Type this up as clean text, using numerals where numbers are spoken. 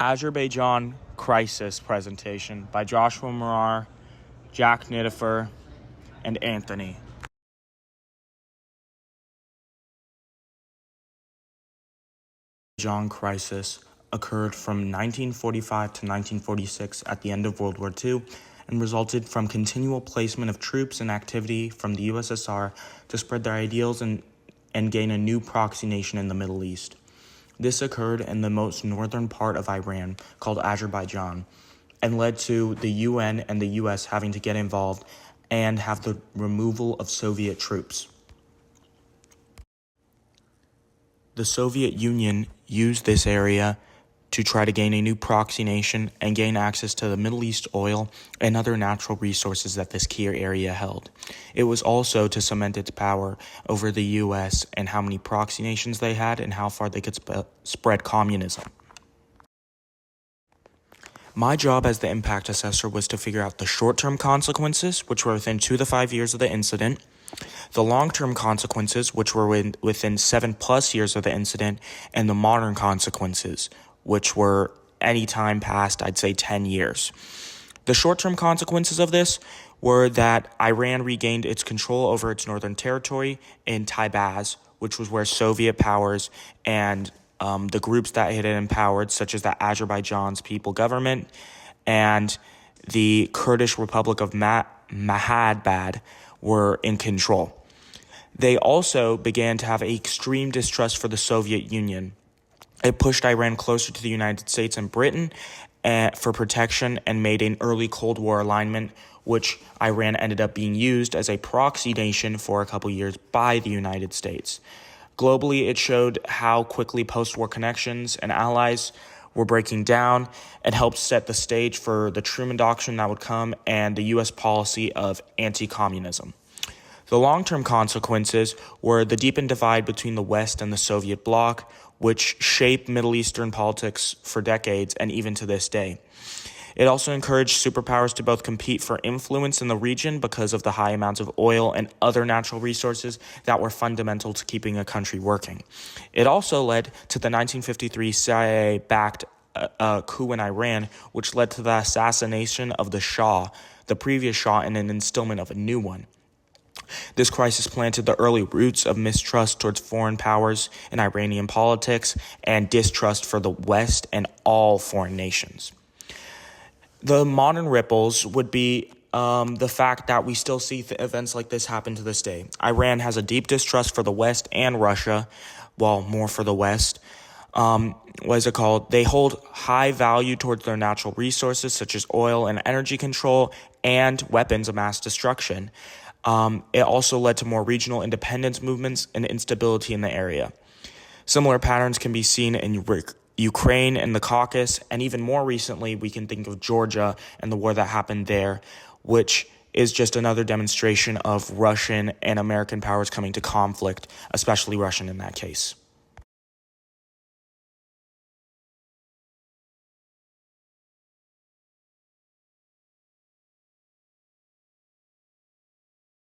Azerbaijan Crisis presentation by Joshua Morar, Jack Nidifer, and Anthony. Azerbaijan Crisis occurred from 1945 to 1946 at the end of World War II and resulted from continual placement of troops and activity from the USSR to spread their ideals and gain a new proxy nation in the Middle East. This occurred in the most northern part of Iran, called Azerbaijan, and led to the UN and the US having to get involved and have the removal of Soviet troops. The Soviet Union used this area to try to gain a new proxy nation and gain access to the Middle East oil and other natural resources that this key area held. It was also to cement its power over the U.S. and how many proxy nations they had and how far they could spread communism. My job as the impact assessor was to figure out the short-term consequences, which were within 2 to 5 years of the incident, the long-term consequences, which were within 7+ years of the incident, and the modern consequences, which were any time past, I'd say 10 years. The short-term consequences of this were that Iran regained its control over its northern territory in Taibaz, which was where Soviet powers and the groups that it had empowered, such as the Azerbaijan's People Government and the Kurdish Republic of Mahadbad, were in control. They also began to have extreme distrust for the Soviet Union. It pushed Iran closer to the United States and Britain for protection and made an early Cold War alignment, which Iran ended up being used as a proxy nation for a couple years by the United States. Globally, it showed how quickly post-war connections and allies were breaking down and helped set the stage for the Truman Doctrine that would come and the U.S. policy of anti-communism. The long-term consequences were the deepened divide between the West and the Soviet bloc, which shaped Middle Eastern politics for decades and even to this day. It also encouraged superpowers to both compete for influence in the region because of the high amounts of oil and other natural resources that were fundamental to keeping a country working. It also led to the 1953 CIA-backed coup in Iran, which led to the assassination of the Shah, the previous Shah, and an instillment of a new one. This crisis planted the early roots of mistrust towards foreign powers in Iranian politics and distrust for the West and all foreign nations. The modern ripples would be the fact that we still see events like this happen to this day. Iran has a deep distrust for the West and Russia, well, more for the West. They hold high value towards their natural resources, such as oil and energy control and weapons of mass destruction. It also led to more regional independence movements and instability in the area. Similar patterns can be seen in Ukraine and the Caucasus, and even more recently, we can think of Georgia and the war that happened there, which is just another demonstration of Russian and American powers coming to conflict, especially Russian in that case.